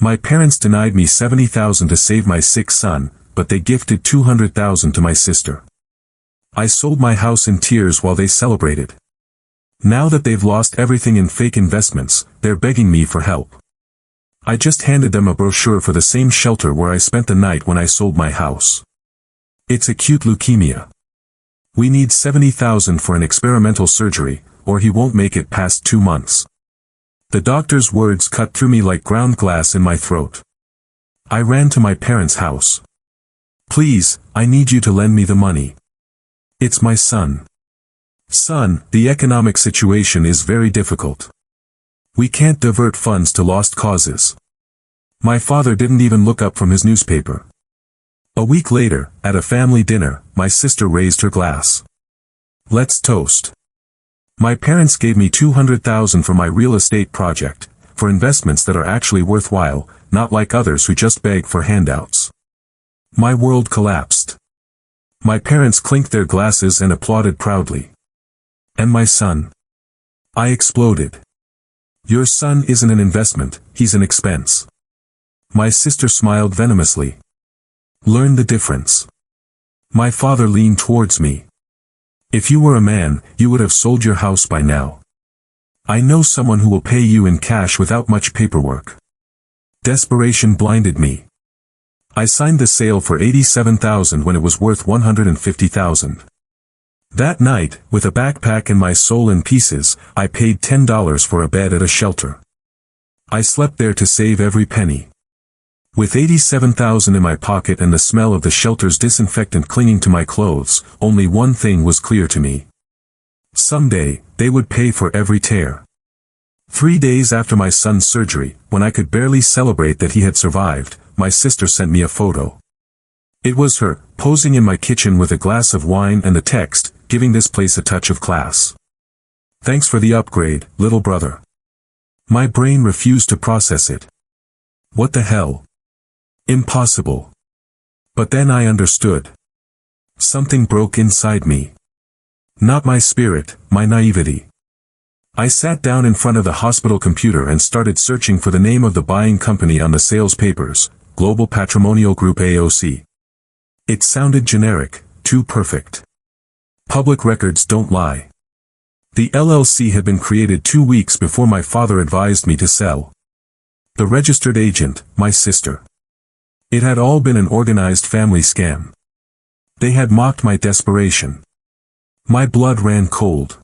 My parents denied me $70,000 to save my sick son, but they gifted $200,000 to my sister. I sold my house in tears while they celebrated. Now that they've lost everything in fake investments, they're begging me for help. I just handed them a brochure for the same shelter where I spent the night when I sold my house. It's acute leukemia. We need $70,000 for an experimental surgery, or he won't make it past 2 months. The doctor's words cut through me like ground glass in my throat. I ran to my parents' house. Please, I need you to lend me the money. It's my son. Son, the economic situation is very difficult. We can't divert funds to lost causes. My father didn't even look up from his newspaper. A week later, at a family dinner, my sister raised her glass. Let's toast. My parents gave me $200,000 for my real estate project, for investments that are actually worthwhile, not like others who just beg for handouts. My world collapsed. My parents clinked their glasses and applauded proudly. And my son? I exploded. Your son isn't an investment, he's an expense. My sister smiled venomously. Learn the difference. My father leaned towards me. If you were a man, you would have sold your house by now. I know someone who will pay you in cash without much paperwork. Desperation blinded me. I signed the sale for $87,000 when it was worth $150,000. That night, with a backpack and my soul in pieces, I paid $10 for a bed at a shelter. I slept there to save every penny. With $87,000 in my pocket and the smell of the shelter's disinfectant clinging to my clothes, only one thing was clear to me. Someday, they would pay for every tear. 3 days after my son's surgery, when I could barely celebrate that he had survived, my sister sent me a photo. It was her, posing in my kitchen with a glass of wine and the text, giving this place a touch of class. Thanks for the upgrade, little brother. My brain refused to process it. What the hell? Impossible. But then I understood. Something broke inside me. Not my spirit, my naivety. I sat down in front of the hospital computer and started searching for the name of the buying company on the sales papers, Global Patrimonial Group AOC. It sounded generic, too perfect. Public records don't lie. The LLC had been created 2 weeks before my father advised me to sell. The registered agent, my sister. It had all been an organized family scam. They had mocked my desperation. My blood ran cold.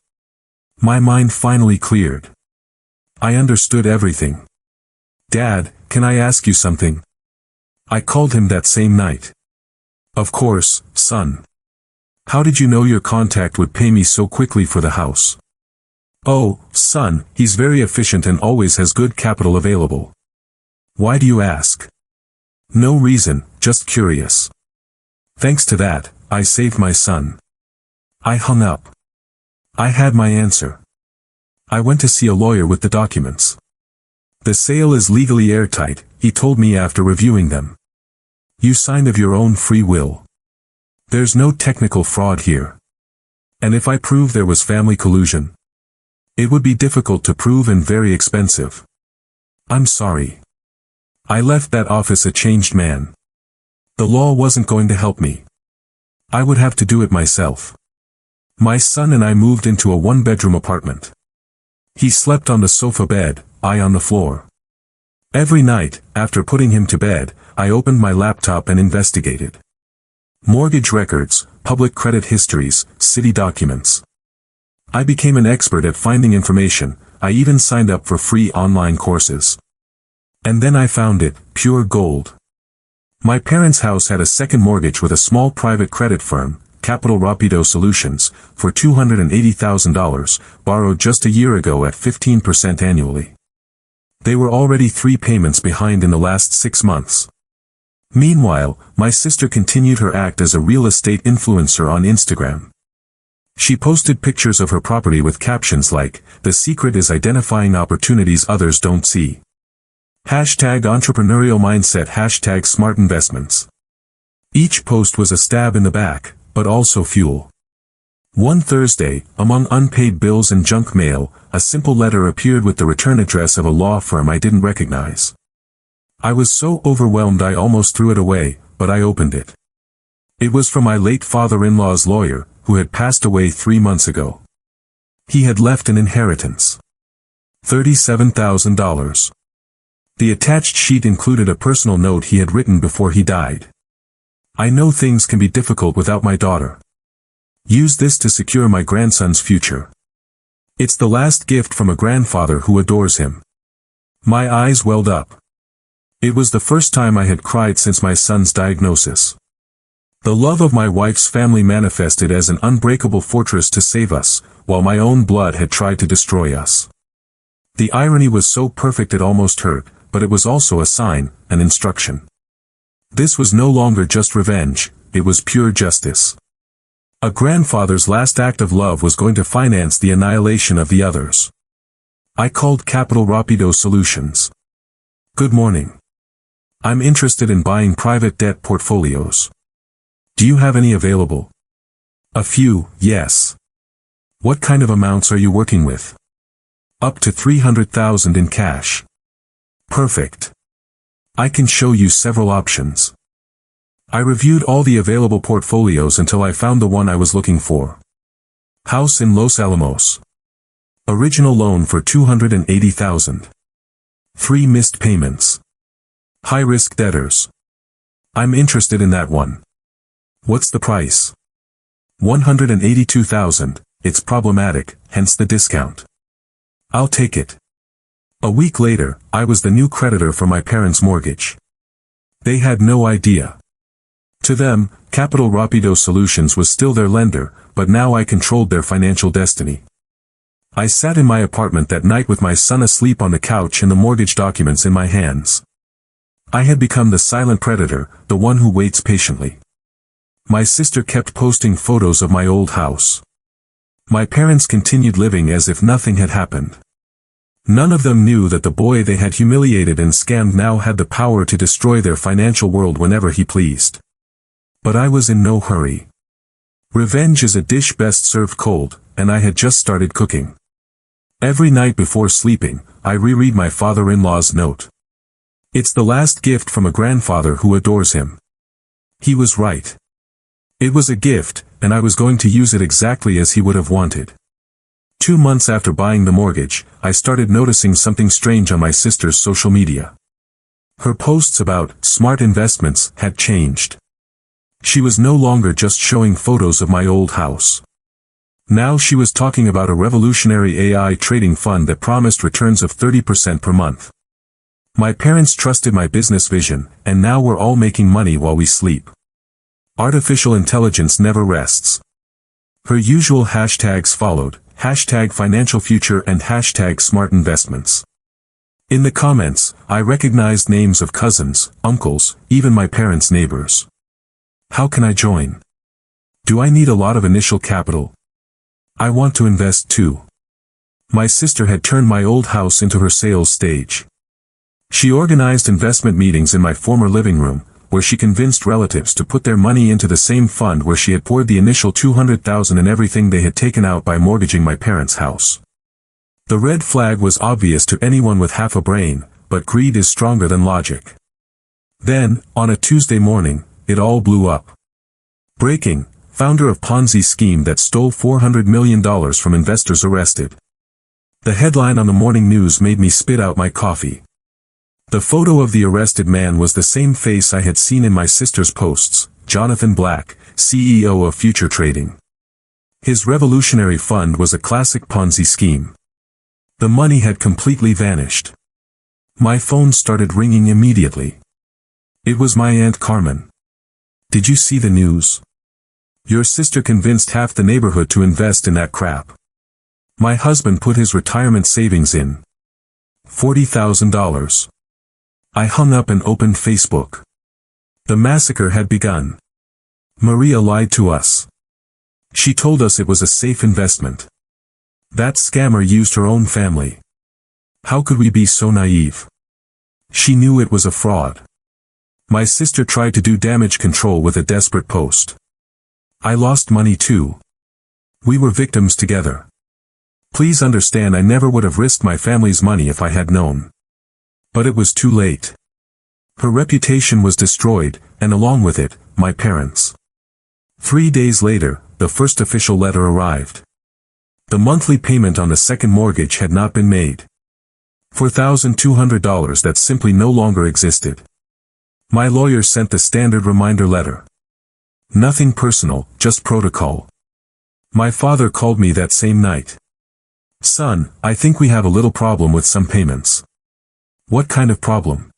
My mind finally cleared. I understood everything. Dad, can I ask you something? I called him that same night. Of course, son. How did you know your contact would pay me so quickly for the house? Oh, son, he's very efficient and always has good capital available. Why do you ask? No reason, just curious. Thanks to that, I saved my son. I hung up. I had my answer. I went to see a lawyer with the documents. The sale is legally airtight, he told me after reviewing them. You signed of your own free will. There's no technical fraud here. And if I prove there was family collusion, it would be difficult to prove and very expensive. I'm sorry. I left that office a changed man. The law wasn't going to help me. I would have to do it myself. My son and I moved into a 1-bedroom apartment. He slept on the sofa bed, I on the floor. Every night, after putting him to bed, I opened my laptop and investigated. Mortgage records, public credit histories, city documents. I became an expert at finding information. I even signed up for free online courses. And then I found it, pure gold. My parents' house had a second mortgage with a small private credit firm, Capital Rapido Solutions, for $280,000, borrowed just a year ago at 15% annually. They were already 3 payments behind in the last 6 months. Meanwhile, my sister continued her act as a real estate influencer on Instagram. She posted pictures of her property with captions like, "The secret is identifying opportunities others don't see." #entrepreneurial mindset, #smart investments. Each post was a stab in the back, but also fuel. One Thursday, among unpaid bills and junk mail, a simple letter appeared with the return address of a law firm I didn't recognize. I was so overwhelmed I almost threw it away, but I opened it. It was from my late father-in-law's lawyer, who had passed away 3 months ago. He had left an inheritance. $37,000. The attached sheet included a personal note he had written before he died. I know things can be difficult without my daughter. Use this to secure my grandson's future. It's the last gift from a grandfather who adores him. My eyes welled up. It was the first time I had cried since my son's diagnosis. The love of my wife's family manifested as an unbreakable fortress to save us, while my own blood had tried to destroy us. The irony was so perfect it almost hurt, but it was also a sign, an instruction. This was no longer just revenge, it was pure justice. A grandfather's last act of love was going to finance the annihilation of the others. I called Capital Rapido Solutions. Good morning. I'm interested in buying private debt portfolios. Do you have any available? A few, yes. What kind of amounts are you working with? Up to $300,000 in cash. Perfect. I can show you several options. I reviewed all the available portfolios until I found the one I was looking for. House in Los Alamos. Original loan for $280,000. 3 missed payments. High-risk debtors. I'm interested in that one. What's the price? $182,000. It's problematic, hence the discount. I'll take it. A week later, I was the new creditor for my parents' mortgage. They had no idea. To them, Capital Rapido Solutions was still their lender, but now I controlled their financial destiny. I sat in my apartment that night with my son asleep on the couch and the mortgage documents in my hands. I had become the silent predator, the one who waits patiently. My sister kept posting photos of my old house. My parents continued living as if nothing had happened. None of them knew that the boy they had humiliated and scammed now had the power to destroy their financial world whenever he pleased. But I was in no hurry. Revenge is a dish best served cold, and I had just started cooking. Every night before sleeping, I reread my father-in-law's note. It's the last gift from a grandfather who adores him. He was right. It was a gift, and I was going to use it exactly as he would have wanted. 2 months after buying the mortgage, I started noticing something strange on my sister's social media. Her posts about smart investments had changed. She was no longer just showing photos of my old house. Now she was talking about a revolutionary AI trading fund that promised returns of 30% per month. My parents trusted my business vision, and now we're all making money while we sleep. Artificial intelligence never rests. Her usual hashtags followed, #FinancialFuture and #SmartInvestments. In the comments, I recognized names of cousins, uncles, even my parents' neighbors. How can I join? Do I need a lot of initial capital? I want to invest too. My sister had turned my old house into her sales stage. She organized investment meetings in my former living room, where she convinced relatives to put their money into the same fund where she had poured the initial $200,000 and everything they had taken out by mortgaging my parents' house. The red flag was obvious to anyone with half a brain, but greed is stronger than logic. Then, on a Tuesday morning, it all blew up. Breaking: founder of Ponzi scheme that stole $400 million from investors arrested. The headline on the morning news made me spit out my coffee. The photo of the arrested man was the same face I had seen in my sister's posts, Jonathan Black, CEO of Future Trading. His revolutionary fund was a classic Ponzi scheme. The money had completely vanished. My phone started ringing immediately. It was my Aunt Carmen. Did you see the news? Your sister convinced half the neighborhood to invest in that crap. My husband put his retirement savings in. $40,000. I hung up and opened Facebook. The massacre had begun. Maria lied to us. She told us it was a safe investment. That scammer used her own family. How could we be so naive? She knew it was a fraud. My sister tried to do damage control with a desperate post. I lost money too. We were victims together. Please understand I never would have risked my family's money if I had known. But it was too late. Her reputation was destroyed, and along with it, my parents. 3 days later, the first official letter arrived. The monthly payment on the second mortgage had not been made. $4,200 that simply no longer existed. My lawyer sent the standard reminder letter. Nothing personal, just protocol. My father called me that same night. "Son, I think we have a little problem with some payments." "What kind of problem?"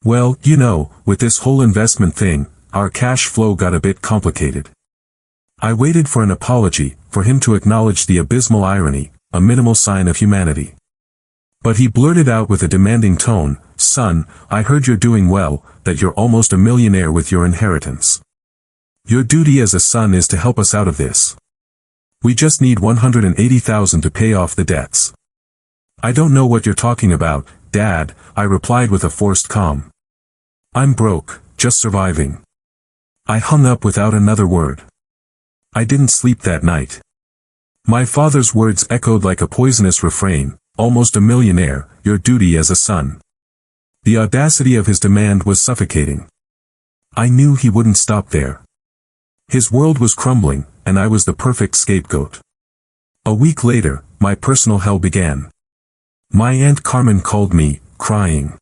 "Well, you know, with this whole investment thing, our cash flow got a bit complicated." I waited for an apology, for him to acknowledge the abysmal irony, a minimal sign of humanity. But he blurted out with a demanding tone, "Son, I heard you're doing well, that you're almost a millionaire with your inheritance. Your duty as a son is to help us out of this. We just need $180,000 to pay off the debts." "I don't know what you're talking about, Dad," I replied with a forced calm. "I'm broke, just surviving." I hung up without another word. I didn't sleep that night. My father's words echoed like a poisonous refrain, "Almost a millionaire, your duty as a son." The audacity of his demand was suffocating. I knew he wouldn't stop there. His world was crumbling, and I was the perfect scapegoat. A week later, my personal hell began. My Aunt Carmen called me, crying.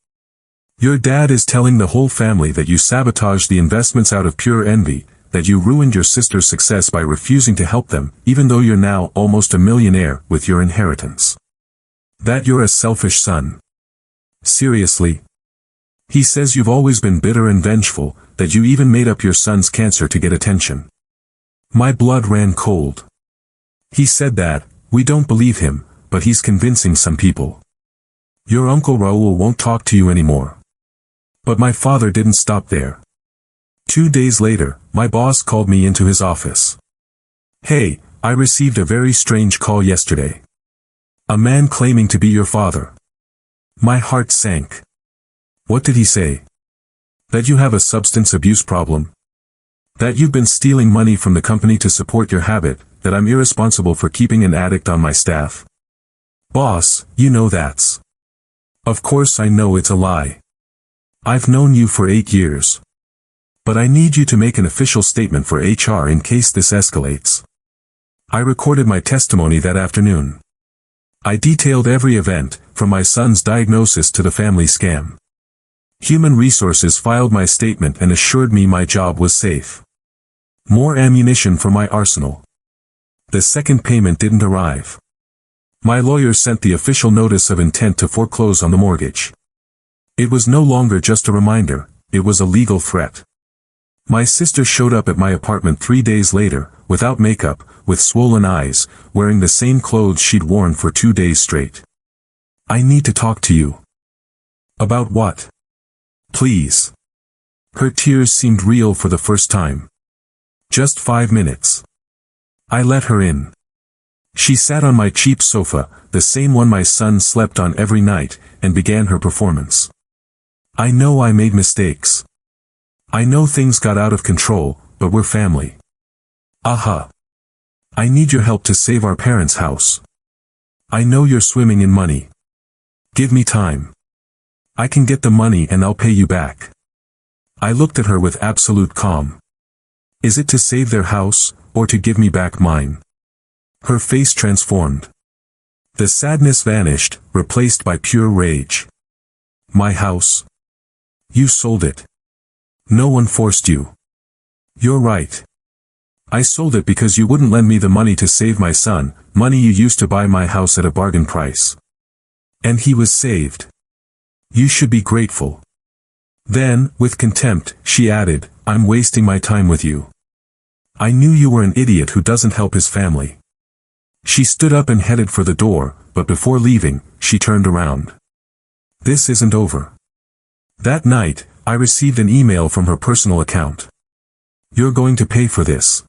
"Your dad is telling the whole family that you sabotaged the investments out of pure envy, that you ruined your sister's success by refusing to help them, even though you're now almost a millionaire with your inheritance. That you're a selfish son." "Seriously?" "He says you've always been bitter and vengeful, that you even made up your son's cancer to get attention." My blood ran cold. "He said that, we don't believe him, but he's convincing some people. Your Uncle Raul won't talk to you anymore." But my father didn't stop there. 2 days later, my boss called me into his office. "Hey, I received a very strange call yesterday. A man claiming to be your father." My heart sank. "What did he say?" "That you have a substance abuse problem. That you've been stealing money from the company to support your habit, that I'm irresponsible for keeping an addict on my staff." "Boss, you know that's." "Of course I know it's a lie. I've known you for 8 years. But I need you to make an official statement for HR in case this escalates." I recorded my testimony that afternoon. I detailed every event, from my son's diagnosis to the family scam. Human Resources filed my statement and assured me my job was safe. More ammunition for my arsenal. The second payment didn't arrive. My lawyer sent the official notice of intent to foreclose on the mortgage. It was no longer just a reminder, it was a legal threat. My sister showed up at my apartment 3 days later, without makeup, with swollen eyes, wearing the same clothes she'd worn for 2 days straight. "I need to talk to you." "About what?" "Please." Her tears seemed real for the first time. "Just 5 minutes." I let her in. She sat on my cheap sofa, the same one my son slept on every night, and began her performance. "I know I made mistakes. I know things got out of control, but we're family. Aha. I need your help to save our parents' house. I know you're swimming in money. Give me time. I can get the money and I'll pay you back." I looked at her with absolute calm. "Is it to save their house, or to give me back mine?" Her face transformed. The sadness vanished, replaced by pure rage. "My house? You sold it. No one forced you." "You're right. I sold it because you wouldn't lend me the money to save my son, money you used to buy my house at a bargain price. And he was saved. You should be grateful." Then, with contempt, she added, "I'm wasting my time with you. I knew you were an idiot who doesn't help his family." She stood up and headed for the door, but before leaving, she turned around. "This isn't over." That night, I received an email from her personal account. "You're going to pay for this.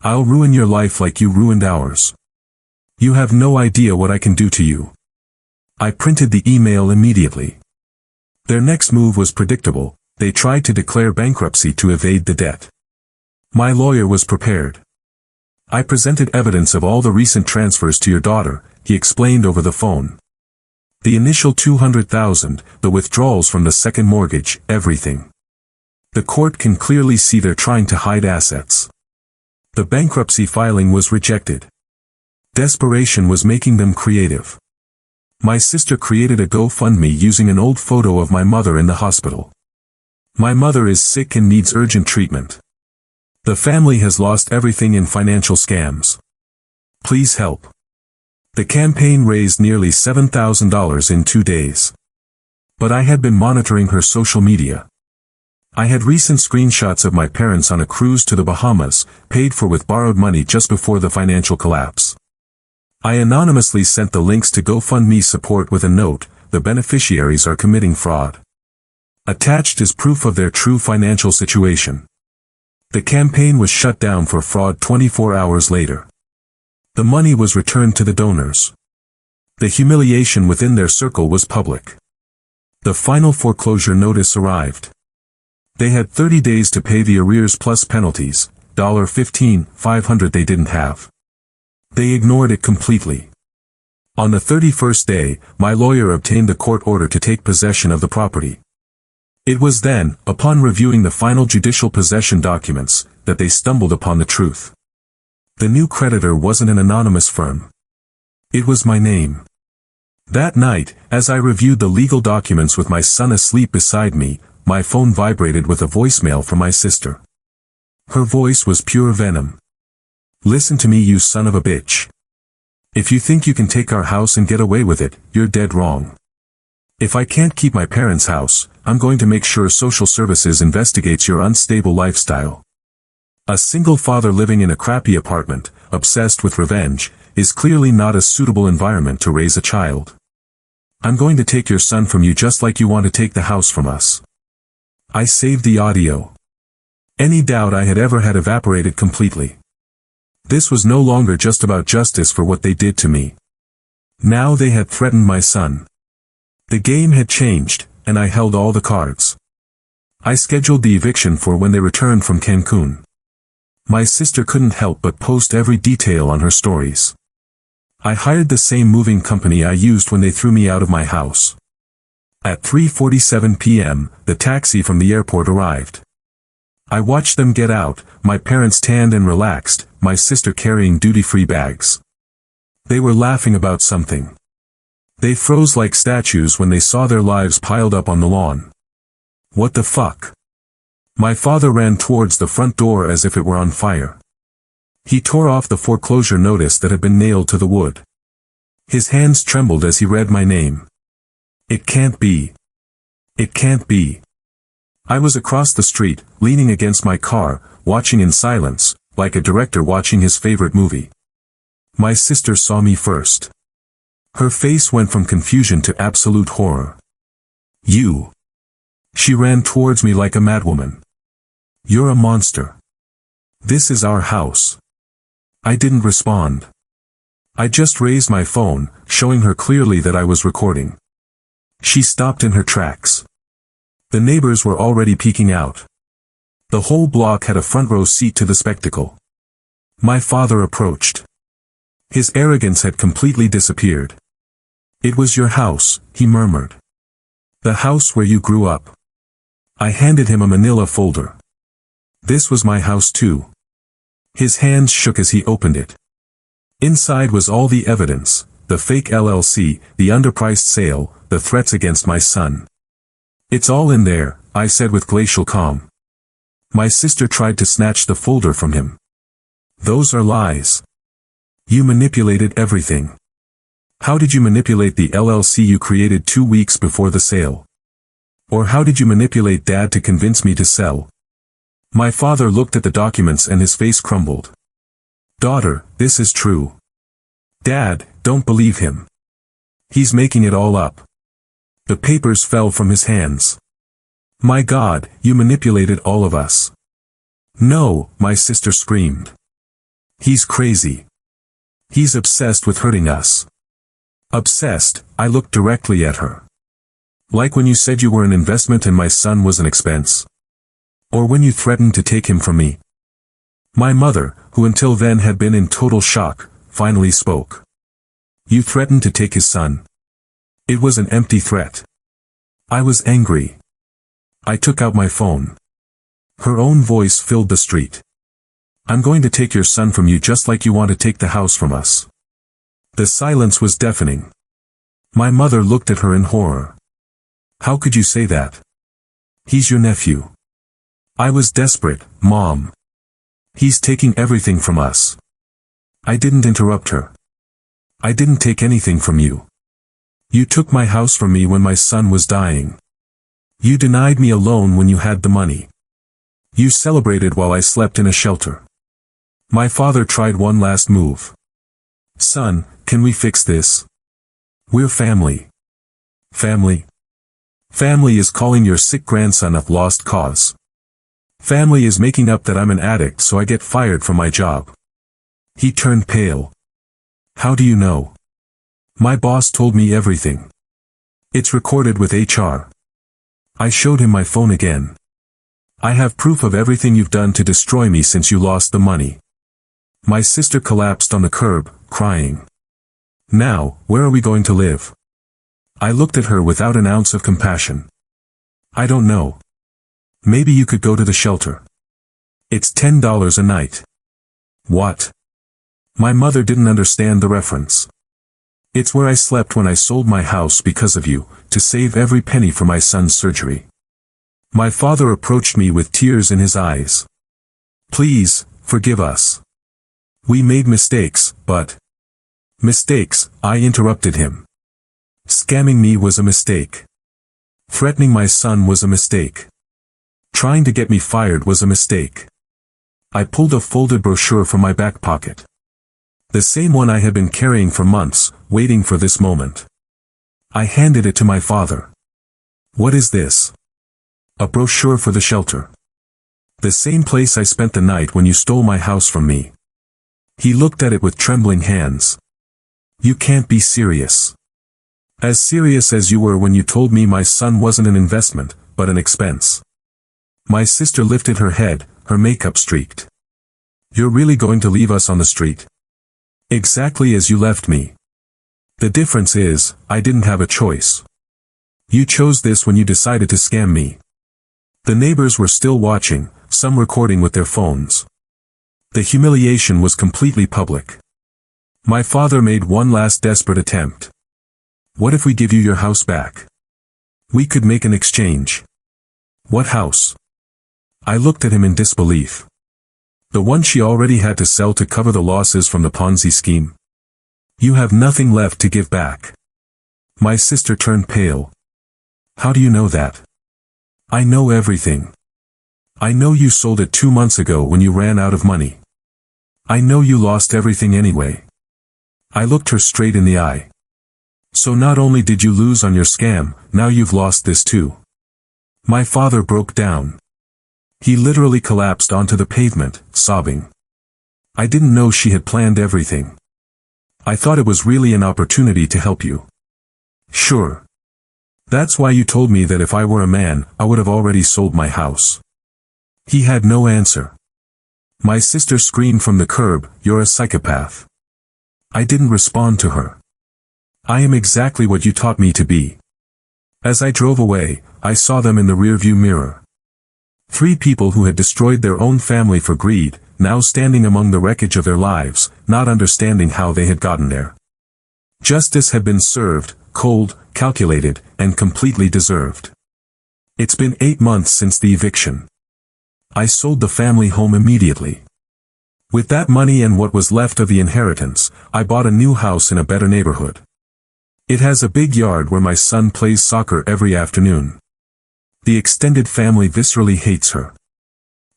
I'll ruin your life like you ruined ours. You have no idea what I can do to you." I printed the email immediately. Their next move was predictable. They tried to declare bankruptcy to evade the debt. My lawyer was prepared. "I presented evidence of all the recent transfers to your daughter," he explained over the phone. The initial $200,000, the withdrawals from the second mortgage, everything. The court can clearly see they're trying to hide assets. The bankruptcy filing was rejected. Desperation was making them creative. My sister created a GoFundMe using an old photo of my mother in the hospital. My mother is sick and needs urgent treatment. The family has lost everything in financial scams. Please help. The campaign raised nearly $7,000 in 2 days. But I had been monitoring her social media. I had recent screenshots of my parents on a cruise to the Bahamas, paid for with borrowed money just before the financial collapse. I anonymously sent the links to GoFundMe support with a note, the beneficiaries are committing fraud. Attached is proof of their true financial situation. The campaign was shut down for fraud 24 hours later. The money was returned to the donors. The humiliation within their circle was public. The final foreclosure notice arrived. They had 30 days to pay the arrears plus penalties, $15,500 they didn't have. They ignored it completely. On the 31st day, my lawyer obtained the court order to take possession of the property. It was then, upon reviewing the final judicial possession documents, that they stumbled upon the truth. The new creditor wasn't an anonymous firm. It was my name. That night, as I reviewed the legal documents with my son asleep beside me, my phone vibrated with a voicemail from my sister. Her voice was pure venom. Listen to me, you son of a bitch. If you think you can take our house and get away with it, you're dead wrong. If I can't keep my parents' house, I'm going to make sure social services investigates your unstable lifestyle. A single father living in a crappy apartment, obsessed with revenge, is clearly not a suitable environment to raise a child. I'm going to take your son from you just like you want to take the house from us. I saved the audio. Any doubt I had ever had evaporated completely. This was no longer just about justice for what they did to me. Now they had threatened my son. The game had changed, and I held all the cards. I scheduled the eviction for when they returned from Cancun. My sister couldn't help but post every detail on her stories. I hired the same moving company I used when they threw me out of my house. At 3:47 p.m., the taxi from the airport arrived. I watched them get out, my parents tanned and relaxed, my sister carrying duty-free bags. They were laughing about something. They froze like statues when they saw their lives piled up on the lawn. What the fuck? My father ran towards the front door as if it were on fire. He tore off the foreclosure notice that had been nailed to the wood. His hands trembled as he read my name. It can't be. It can't be. I was across the street, leaning against my car, watching in silence, like a director watching his favorite movie. My sister saw me first. Her face went from confusion to absolute horror. You. She ran towards me like a madwoman. You're a monster. This is our house. I didn't respond. I just raised my phone, showing her clearly that I was recording. She stopped in her tracks. The neighbors were already peeking out. The whole block had a front row seat to the spectacle. My father approached. His arrogance had completely disappeared. It was your house, he murmured. The house where you grew up. I handed him a manila folder. This was my house too. His hands shook as he opened it. Inside was all the evidence, the fake LLC, the underpriced sale, the threats against my son. It's all in there, I said with glacial calm. My sister tried to snatch the folder from him. Those are lies. You manipulated everything. How did you manipulate the LLC you created 2 weeks before the sale? Or how did you manipulate Dad to convince me to sell? My father looked at the documents and his face crumbled. Daughter, this is true. Dad, don't believe him. He's making it all up. The papers fell from his hands. My God, you manipulated all of us. No, my sister screamed. He's crazy. He's obsessed with hurting us. Obsessed, I looked directly at her. Like when you said you were an investment and my son was an expense. Or when you threatened to take him from me. My mother, who until then had been in total shock, finally spoke. You threatened to take his son. It was an empty threat. I was angry. I took out my phone. Her own voice filled the street. I'm going to take your son from you just like you want to take the house from us. The silence was deafening. My mother looked at her in horror. How could you say that? He's your nephew. I was desperate, Mom. He's taking everything from us. I didn't interrupt her. I didn't take anything from you. You took my house from me when my son was dying. You denied me a loan when you had the money. You celebrated while I slept in a shelter. My father tried one last move. Son, can we fix this? We're family. Family? Family is calling your sick grandson a lost cause. Family is making up that I'm an addict so I get fired from my job. He turned pale. How do you know? My boss told me everything. It's recorded with HR. I showed him my phone again. I have proof of everything you've done to destroy me since you lost the money. My sister collapsed on the curb, crying. Now, where are we going to live? I looked at her without an ounce of compassion. I don't know. Maybe you could go to the shelter. It's $10 a night. What? My mother didn't understand the reference. It's where I slept when I sold my house because of you, to save every penny for my son's surgery. My father approached me with tears in his eyes. Please, forgive us. We made mistakes, but... Mistakes, I interrupted him. Scamming me was a mistake. Threatening my son was a mistake. Trying to get me fired was a mistake. I pulled a folded brochure from my back pocket. The same one I had been carrying for months, waiting for this moment. I handed it to my father. What is this? A brochure for the shelter. The same place I spent the night when you stole my house from me. He looked at it with trembling hands. You can't be serious. As serious as you were when you told me my son wasn't an investment, but an expense. My sister lifted her head, her makeup streaked. You're really going to leave us on the street? Exactly as you left me. The difference is, I didn't have a choice. You chose this when you decided to scam me. The neighbors were still watching, some recording with their phones. The humiliation was completely public. My father made one last desperate attempt. What if we give you your house back? We could make an exchange. What house? I looked at him in disbelief. The one she already had to sell to cover the losses from the Ponzi scheme. You have nothing left to give back. My sister turned pale. How do you know that? I know everything. I know you sold it 2 months ago when you ran out of money. I know you lost everything anyway. I looked her straight in the eye. So not only did you lose on your scam, now you've lost this too. My father broke down. He literally collapsed onto the pavement, sobbing. I didn't know she had planned everything. I thought it was really an opportunity to help you. Sure. That's why you told me that if I were a man, I would have already sold my house. He had no answer. My sister screamed from the curb, "You're a psychopath." I didn't respond to her. I am exactly what you taught me to be. As I drove away, I saw them in the rearview mirror. 3 people who had destroyed their own family for greed, now standing among the wreckage of their lives, not understanding how they had gotten there. Justice had been served, cold, calculated, and completely deserved. It's been 8 months since the eviction. I sold the family home immediately. With that money and what was left of the inheritance, I bought a new house in a better neighborhood. It has a big yard where my son plays soccer every afternoon. The extended family viscerally hates her.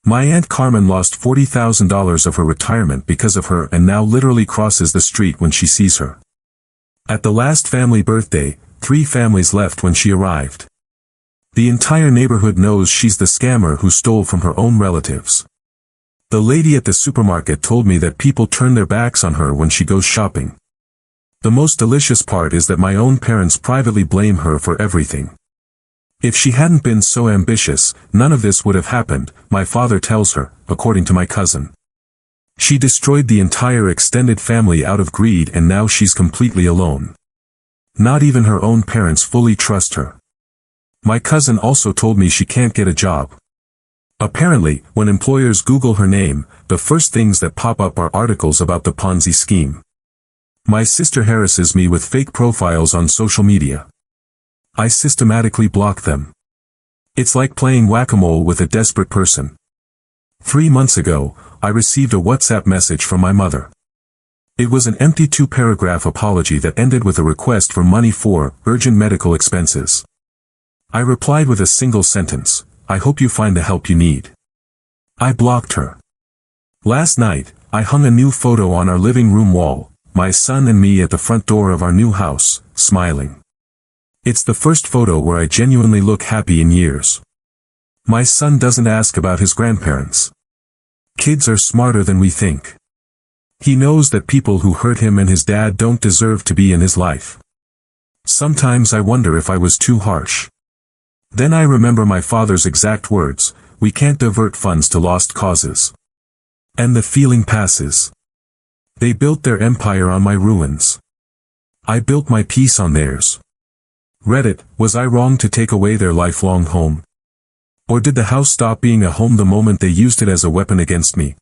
My Aunt Carmen lost $40,000 of her retirement because of her and now literally crosses the street when she sees her. At the last family birthday, 3 families left when she arrived. The entire neighborhood knows she's the scammer who stole from her own relatives. The lady at the supermarket told me that people turn their backs on her when she goes shopping. The most delicious part is that my own parents privately blame her for everything. If she hadn't been so ambitious, none of this would have happened, my father tells her, according to my cousin. She destroyed the entire extended family out of greed and now she's completely alone. Not even her own parents fully trust her. My cousin also told me she can't get a job. Apparently, when employers Google her name, the first things that pop up are articles about the Ponzi scheme. My sister harasses me with fake profiles on social media. I systematically block them. It's like playing whack-a-mole with a desperate person. 3 months ago, I received a WhatsApp message from my mother. It was an empty 2-paragraph apology that ended with a request for money for urgent medical expenses. I replied with a single sentence, "I hope you find the help you need." I blocked her. Last night, I hung a new photo on our living room wall, my son and me at the front door of our new house, smiling. It's the first photo where I genuinely look happy in years. My son doesn't ask about his grandparents. Kids are smarter than we think. He knows that people who hurt him and his dad don't deserve to be in his life. Sometimes I wonder if I was too harsh. Then I remember my father's exact words, "We can't divert funds to lost causes." And the feeling passes. They built their empire on my ruins. I built my peace on theirs. Reddit, was I wrong to take away their lifelong home? Or did the house stop being a home the moment they used it as a weapon against me?